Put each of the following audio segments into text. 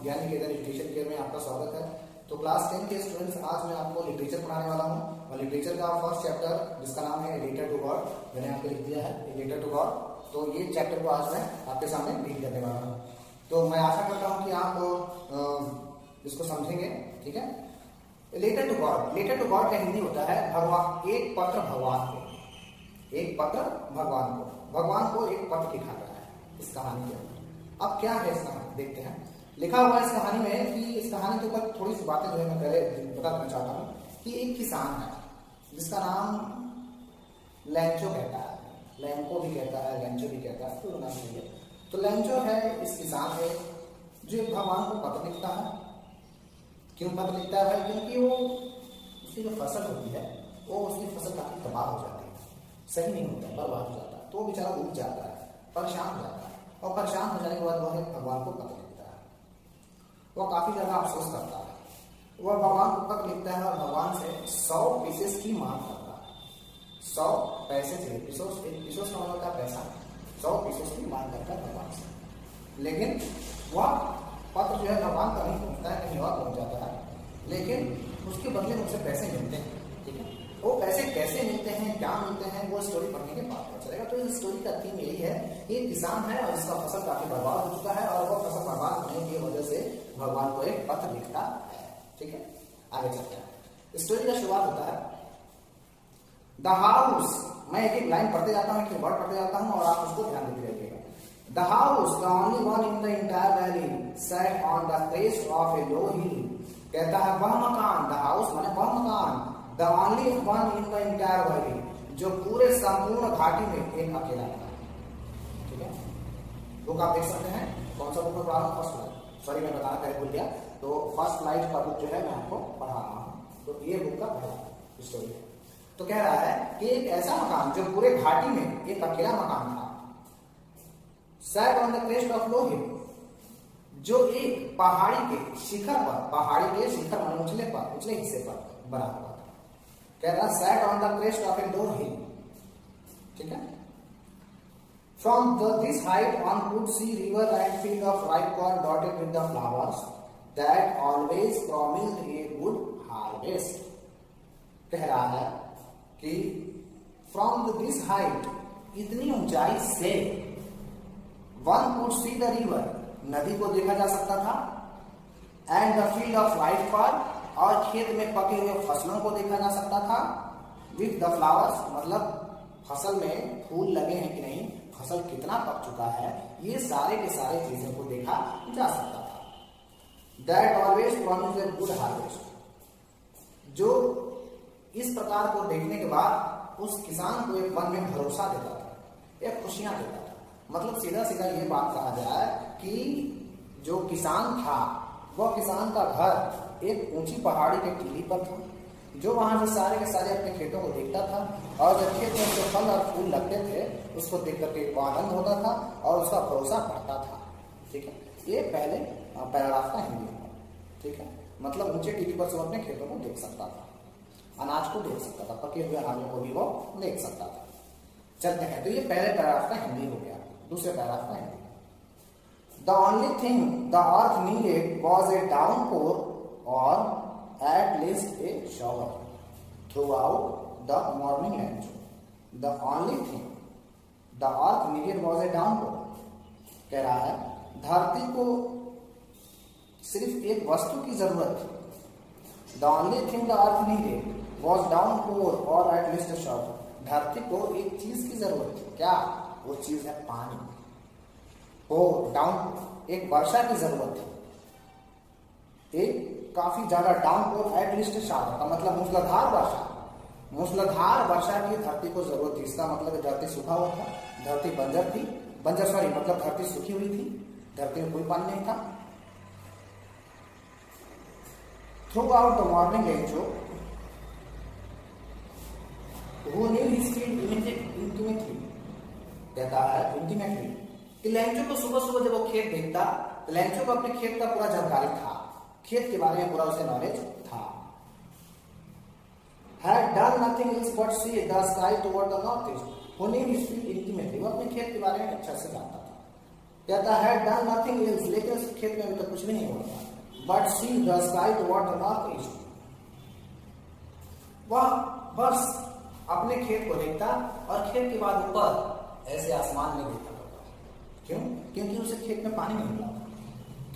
ज्ञान निकेतन literature care में आपका स्वागत है। तो क्लास 10 के स्टूडेंट्स, आज मैं आपको लिटरेचर पढ़ाने वाला हूँ और लिटरेचर का फर्स्ट चैप्टर जिसका नाम है लेटर टू गॉड, मैंने यहाँ पे लिख दिया है लेटर टू गॉड। तो ये चैप्टर को आज मैं आपके सामने डील करने वाला हूँ। तो मैं आशा करता हूँ कि आप इसको समझेंगे, ठीक है। Letter to God, letter to God का हिंदी होता है भगवान, एक पत्र भगवान को, एक पत्र भगवान को, भगवान को एक पत्र लिखा गया है इस कहानी के अंदर। अब क्या है इस कहानी, देखते हैं। लिखा हुआ है इस कहानी में कि इस कहानी के ऊपर थोड़ी सी बातें जो है मैं पहले बता देना चाहता हूँ कि एक किसान है जिसका नाम लैंचो कहता है, लैंको भी कहता है, लैंचो भी कहता है, तो नाम नहीं है। तो लैंचो है इस किसान है जो भगवान को पत्र लिखता है। क्यों पत्र लिखता है? क्योंकि वो उसकी जो फसल होती है वो उसकी फसल काफी तबाह हो जाती है, सही नहीं होता, बर्बाद हो जाता है। तो वो बेचारा उब जाता है, परेशान हो जाता है और परेशान हो जाने के बाद वो भगवान को पत्र लिखता है। वह काफी ज्यादा अफसोस करता है, वह भगवान को पत्र लिखता है और भगवान से 100 पीसेस की मांग करता है। 100 पैसे से, पीसोस, एक पीसोस का मतलब पैसा, 100 पीसेस की मांग करता है भगवान से। लेकिन वह पत्र जो है भगवान का नहीं पहुंचता है, कहीं और पहुंच जाता है, लेकिन उसके बदले में उसे पैसे मिलते हैं, ठीक है। वो पैसे कैसे मिलते हैं, क्या मिलते हैं, वो स्टोरी पढ़ने के बाद पता चलेगा। तो इस स्टोरी का थीम यही है, एक किसान है और जिसका फसल काफी बर्बाद हो चुका है और वह फसल बर्बाद होने की वजह से भगवान को एक पत्र लिखता है, ठीक है। आगे चलते हैं। स्टोरी का शुरुआत होता है द हाउस, मैं एक एक लाइन पढ़ते जाता हूँ, एक वर्ड पढ़ते जाता हूँ और आप उसको ध्यान देते रहिएगा। The house, the only one in the entire valley, set on the crest of a low hill. कहता है वह मकान, द हाउस माने वह मकान, the only one in the entire valley, जो पूरे संपूर्ण घाटी में एक अकेला था, ठीक है। बुक आप देख सकते हैं, कौन सा बुक में पढ़ा रहा हूँ? फर्स्ट लाइट, सॉरी मैं बताना पहले भूल गया। तो फर्स्ट लाइट का बुक जो है मैं आपको पढ़ा रहा हूँ। तो ये बुक का पहला स्टोरी है। तो कह रहा है कि एक ऐसा मकान जो पूरे घाटी में एक अकेला मकान था, set on the crest of low hill, जो एक पहाड़ी के शिखर पर, पहाड़ी के शिखर में उछले पर, उछले हिस्से पर बना हुआ था। कह रहा set on the crest of a low hill, ठीक है। From this height one could see river and field of ripe corn dotted with the flowers that always promised a good harvest। कह रहा है कि फ्रॉम दिस हाइट, इतनी ऊंचाई से, one could see the river, नदी को देखा जा सकता था, and the field of ripe corn, और खेत में पके हुए फसलों को देखा जा सकता था, विथ द फ्लावर्स, मतलब फसल में फूल लगे हैं कि नहीं, फसल कितना पक चुका है, ये सारे के सारे चीजों को देखा जा सकता था। That always promised a good harvest, जो इस प्रकार को देखने के बाद उस किसान को एक मन में भरोसा देता था, एक खुशियां देता था। मतलब सीधा सीधा ये बात कहा जाए कि जो किसान था, वह किसान का घर एक ऊंची पहाड़ी के टीली पर था, जो वहां से सारे के सारे अपने खेतों को देखता था, और जब खेत में उसके फल और फूल लगते थे उसको देख करके आनंद होता था और उसका भरोसा बढ़ता था, ठीक है। ये पहले पैराग्राफ का हिंदी है, ठीक है। मतलब ऊंचे टीली पर से वो अपने खेतों को देख सकता था, अनाज को देख सकता था, पके हुए अनाजों को भी वो देख सकता था। चलते हैं, तो ये पहले पैराग्राफ का हिंदी हो गया। दूसरे पैराग्राफ का Hindi. The only thing the earth needed was a downpour और at least a shower throughout the morning and the only thing the earth needed was a downpour। कह रहा है धरती को सिर्फ एक वस्तु की जरूरत थी। the only thing the earth needed was downpour or at least a shower। धरती को एक चीज की जरूरत थी, क्या? वो चीज है पानी। पोर, डाउन, एक वर्षा की जरूरत थी, एक काफी ज्यादा डाउनपोर, एटलीस्ट शावर का मतलब मूसलाधार वर्षा, मूसलाधार वर्षा की धरती को जरूरत थी। इसका मतलब धरती सूखा हुआ था, धरती बंजर थी, बंजर सॉरी मतलब धरती सूखी हुई थी, धरती में कोई पानी नहीं था। Through out the morning Lencho who knew his field intimately, कहता है इंटीमेटली कि लेंचो को सुबह सुबह जब वो खेत देखता, तो लेंचो को अपने खेत का पूरा जानकारी था, खेत के बारे में पूरा उसे नॉलेज था। Had done nothing else but see the sky toward the northeast, who knew his field intimately, वो अपने खेत के बारे में अच्छा से जानता था। कहता है डन नथिंग एल्स, लेकिन उस खेत में अभी तक कुछ भी नहीं होता। But see the sky toward the north east, वह बस अपने खेत को देखता और खेत के बाद ऊपर ऐसे आसमान में देखता करता। क्यों? क्योंकि उसे खेत में पानी नहीं मिला,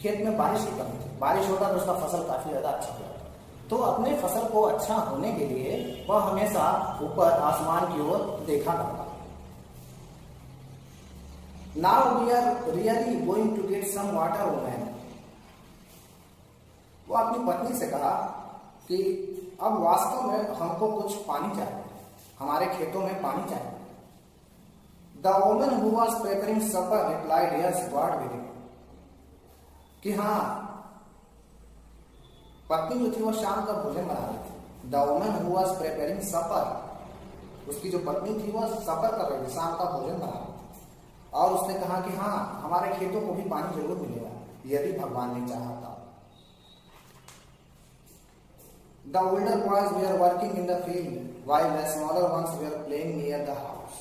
खेत में बारिश की कमी थी। बारिश होता तो उसका फसल काफी ज्यादा अच्छा हो जाता। तो अपने फसल को अच्छा होने के लिए वह हमेशा ऊपर आसमान की ओर देखा करता। Now we are really going to get some water, woman. वो अपनी पत्नी से कहा कि अब वास्तव में हमको कुछ पानी चाहिए, हमारे खेतों में पानी चाहिए। The woman who was preparing supper replied, yes, God willing. कि हाँ, पत्नी जो थी वो शाम का भोजन बना रही थी। The woman who was preparing supper, उसकी जो पत्नी थी वह सफर कर रही थी, शाम का भोजन बना रही थी। और उसने कहा कि हाँ, हमारे खेतों को भी पानी जरूर मिलेगा यदि भगवान ने चाहा था। The older boys were working in the field while the smaller ones were playing near the house.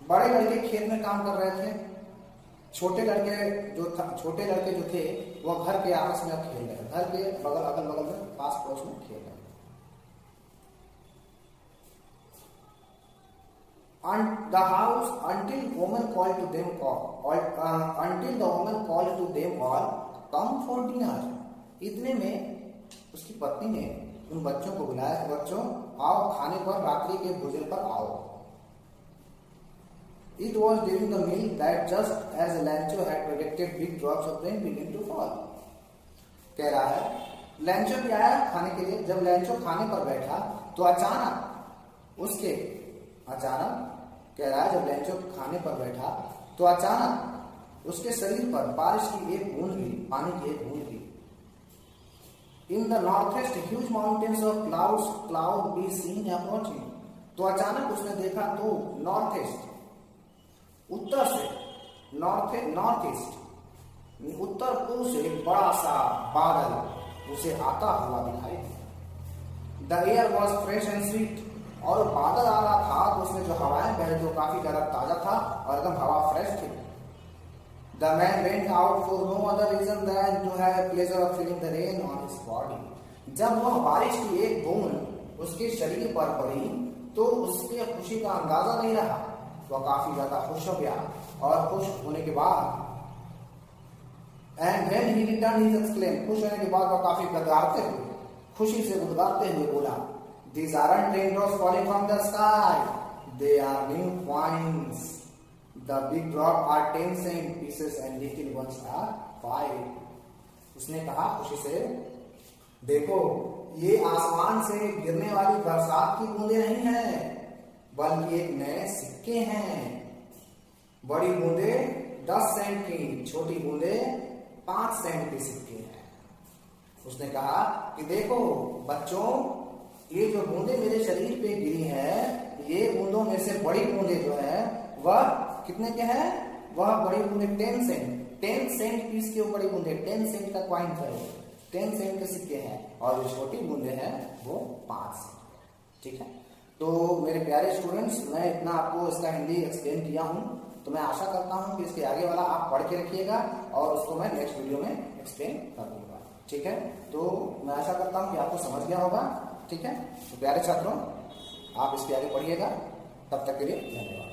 बड़े लड़के खेत में काम कर रहे थे, छोटे लड़के जो थे वो घर के आपस में खेल रहे, घर के अगल बगल में पास पड़ोस में खेल रहे। And the house until the woman called to them all, come for dinner. इतने में उसकी पत्नी ने उन बच्चों को बुलाया कि बच्चों आओ खाने पर, रात्रि के भोजन पर आओ। It was during the meal that just as Lancho had predicted, big drops of rain began to fall. कह रहा है लैंचो भी आया खाने के लिए। जब लैंचो खाने पर बैठा तो अचानक कह रहा है जब लैंचो खाने पर बैठा तो अचानक उसके शरीर पर बारिश की एक बूंद गिरी, पानी की एक बूंद गिरी। In the north east huge mountains of cloud be seen approaching. तो अचानक उसने देखा तो नॉर्थ ईस्ट, उत्तर से नॉर्थ ईस्ट, उत्तर पूर्व से एक बड़ा सा बादल उसे आता हुआ दिखाई। The air was fresh and sweet, और बादल आ रहा था तो उसमें जो हवाएं बह रही थी काफी ज्यादा ताजा था और एकदम हवा फ्रेश थी। The man went out for no other reason than to have pleasure of feeling the rain on his body. जब वह बारिश की एक बूंद उसके शरीर पर पड़ी तो उसके खुशी का अंदाजा नहीं रहा, वह काफी ज्यादा खुश हो गया। और खुश होने के बाद and when he return he exclaim, खुश होने के बाद वह काफी खुशी से गुदगुदाते हुए बोला, These aren't raindrops falling from the sky. They are new coins. The big drops are 10 cent pieces and little ones are 5. उसने कहा खुशी से, देखो ये आसमान से गिरने वाली बरसात की बूंदे नहीं हैं, बल्कि एक नए सिक्के हैं। बड़ी बूंदे 10 सेंट की, छोटी बूंदे 5 सेंट की सिक्के हैं। उसने कहा कि देखो बच्चों, ये जो बूंदे मेरे शरीर पे गिरी है, ये बूंदों में से बड़ी बूंदे जो है वह कितने के हैं? वह बड़ी बूंदे 10 सेंट पीस की वो बड़ी बूंदे, 10 सेंट का कॉइन है, 10 सेंट के सिक्के हैं। और जो छोटी बूंदे हैं वो 5 सेंट। ठीक है, तो मेरे प्यारे स्टूडेंट्स, मैं इतना आपको इसका हिंदी एक्सप्लेन किया हूँ, तो मैं आशा करता हूँ कि इसके आगे वाला आप पढ़ के रखिएगा और उसको मैं नेक्स्ट वीडियो में एक्सप्लेन कर दूंगा। ठीक है, तो मैं आशा करता हूँ कि आपको समझ गया होगा। ठीक है, तो प्यारे छात्रों, आप इसके आगे पढ़िएगा। तब तक के लिए धन्यवाद।